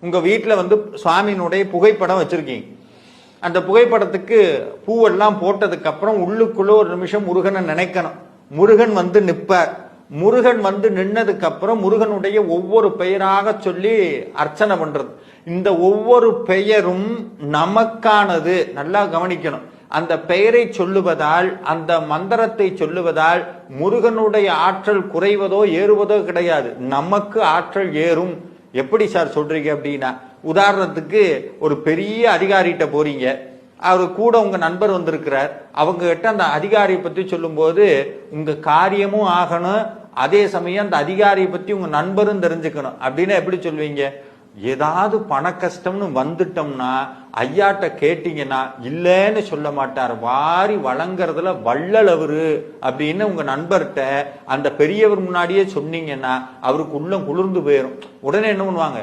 உங்க வீட்டுல சுவாமியினுடைய புகைப்படம் வச்சிருக்கீங்க. அந்த புகைப்படத்துக்கு பூவெல்லாம் போட்டதுக்கு அப்புறம் உள்ளுக்குள்ள ஒரு நிமிஷம் முருகனை நினைக்கணும். முருகன் நிற்பார். முருகன் நின்னதுக்கு அப்புறம் முருகனுடைய ஒவ்வொரு பெயராக சொல்லி அர்ச்சனை பண்றது. இந்த ஒவ்வொரு பெயரும் நமக்கானது. நல்லா கவனிக்கணும். அந்த பெயரை சொல்லுவதால், அந்த மந்திரத்தை சொல்லுவதால் முருகனுடைய ஆற்றல் குறைவதோ ஏறுவதோ கிடையாது. நமக்கு ஆற்றல் ஏறும். எப்படி சார் சொல்றீங்க அப்படின்னா, உதாரணத்துக்கு ஒரு பெரிய அதிகாரிகிட்ட போறீங்க. அவரு கூட உங்க நண்பர் வந்திருக்கிறார். அவங்க கிட்ட அந்த அதிகாரியை பத்தி சொல்லும் போது உங்க காரியமும் ஆகணும், அதே சமயம் அந்த அதிகாரியை பத்தி உங்க நண்பரும் தெரிஞ்சுக்கணும். அப்படின்னா எப்படி சொல்வீங்க? ஏதாவது பண கஷ்டம்னு வந்துட்டோம்னா ஐயாட்ட கேட்டீங்கன்னா இல்லைன்னு சொல்ல மாட்டார். வாரி வழங்குறதுல வள்ளல் அவரு அப்படின்னு உங்க நண்பர்கிட்ட அந்த பெரியவர் முன்னாடியே சொன்னீங்கன்னா அவருக்கு உள்ளம் குளிர்ந்து போயிடும். உடனே என்ன பண்ணுவாங்க?